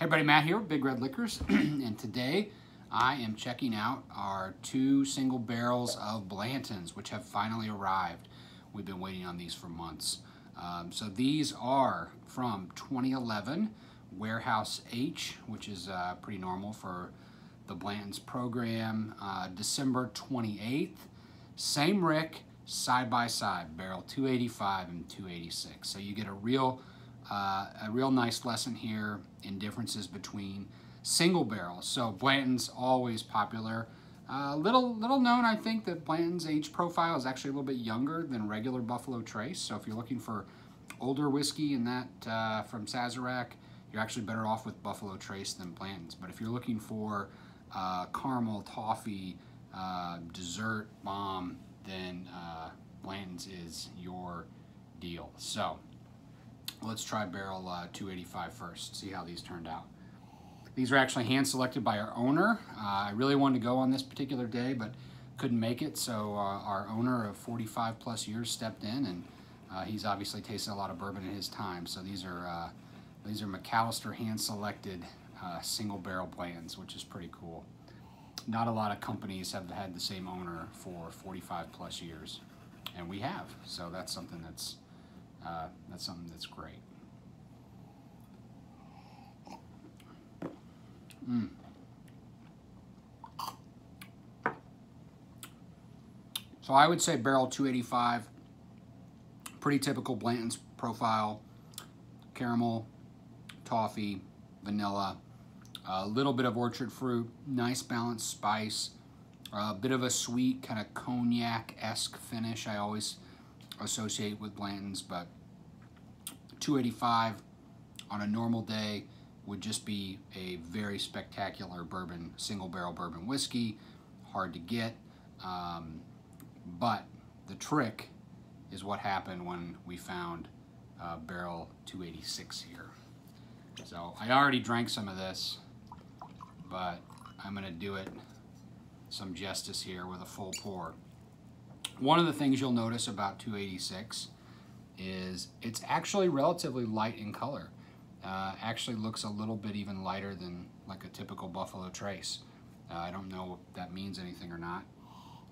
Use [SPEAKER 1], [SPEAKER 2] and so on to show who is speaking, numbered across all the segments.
[SPEAKER 1] Hey everybody, Matt here with Big Red Liquors, and today I am checking out our 2 single barrels of Blantons, which have finally arrived. We've been waiting on these for months. So these are from 2011 Warehouse H, which is pretty normal for the Blanton's program. December 28th, same Rick, side by side, barrel 285 and 286. So you get a real nice lesson here in differences between single barrels. So Blanton's always popular. Little known, I think, that Blanton's age profile is actually a little bit younger than regular Buffalo Trace. So if you're looking for older whiskey in that from Sazerac, you're actually better off with Buffalo Trace than Blanton's. But if you're looking for caramel, toffee, dessert bomb, then Blanton's is your deal. So let's try barrel 285 first, see how these turned out. These are actually hand selected by our owner. I really wanted to go on this particular day, but couldn't make it, so our owner of 45 plus years stepped in, and he's obviously tasted a lot of bourbon in his time. So these are McAllister hand selected single barrel Blantons, which is pretty cool. Not a lot of companies have had the same owner for 45 plus years, and we have. So that's something that's great. So I would say barrel 285, pretty typical Blanton's profile. Caramel, toffee, vanilla, a little bit of orchard fruit, nice balanced spice, a bit of a sweet kind of cognac-esque finish I always associate with Blanton's, but 285 on a normal day would just be a very spectacular bourbon, single barrel bourbon whiskey. Hard to get, but the trick is what happened when we found barrel 286 here. So I already drank some of this, but I'm gonna do it some justice here with a full pour. One of the things you'll notice about 286 is it's actually relatively light in color. Actually looks a little bit even lighter than like a typical Buffalo Trace. I don't know if that means anything or not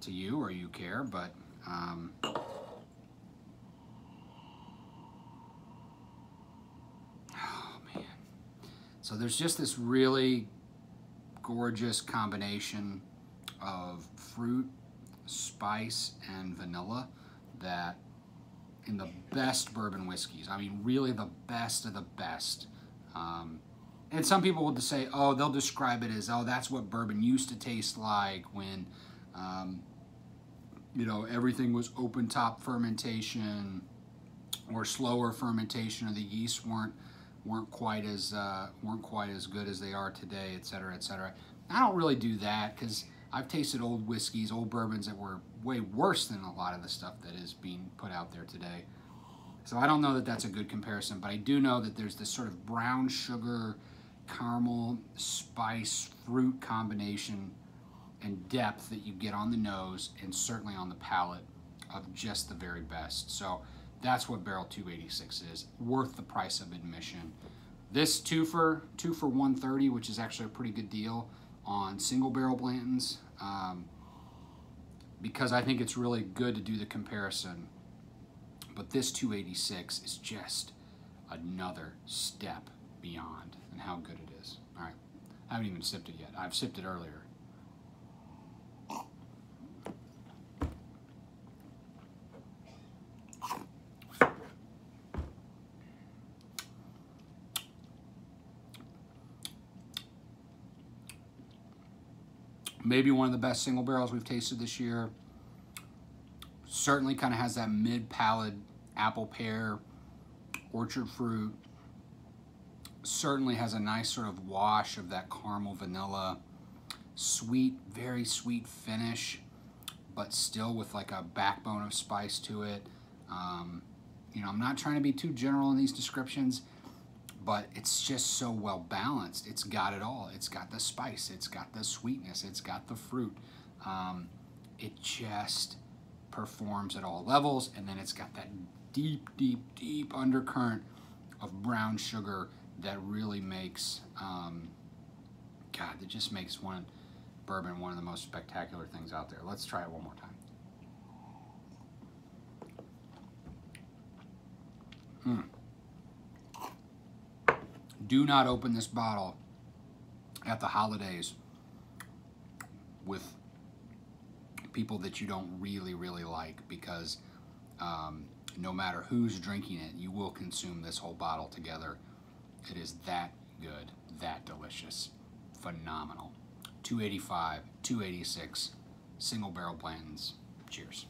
[SPEAKER 1] to you or you care, but oh man. So there's just this really gorgeous combination of fruit, spice, and vanilla that in the best bourbon whiskeys, I mean really the best of the best. And some people will say, oh, they'll describe it as, oh, that's what bourbon used to taste like when you know, everything was open top fermentation or slower fermentation, or the yeasts weren't quite as good as they are today, et cetera, et cetera. I don't really do that because I've tasted old whiskeys, old bourbons that were way worse than a lot of the stuff that is being put out there today. So I don't know that that's a good comparison, but I do know that there's this sort of brown sugar, caramel, spice, fruit combination and depth that you get on the nose and certainly on the palate of just the very best. So that's what barrel 286 is, worth the price of admission. This two for 130, which is actually a pretty good deal on single barrel Blantons, because I think it's really good to do the comparison. But this 286 is just another step beyond and how good it is. All right, I haven't even sipped it yet. I've sipped it earlier. Maybe one of the best single barrels we've tasted this year. Certainly kind of has that mid-palate apple pear, orchard fruit. Certainly has a nice sort of wash of that caramel vanilla. Sweet, very sweet finish, but still with like a backbone of spice to it. You know, I'm not trying to be too general in these descriptions, but it's just so well balanced. It's got it all. It's got the spice, it's got the sweetness, it's got the fruit. It just performs at all levels, and then it's got that deep undercurrent of brown sugar that really makes, God, it just makes bourbon one of the most spectacular things out there. Let's try it one more time. Do not open this bottle at the holidays with people that you don't really, really like, because no matter who's drinking it, you will consume this whole bottle together. It is that good, that delicious, phenomenal. $285, $286, single barrel Blantons. Cheers.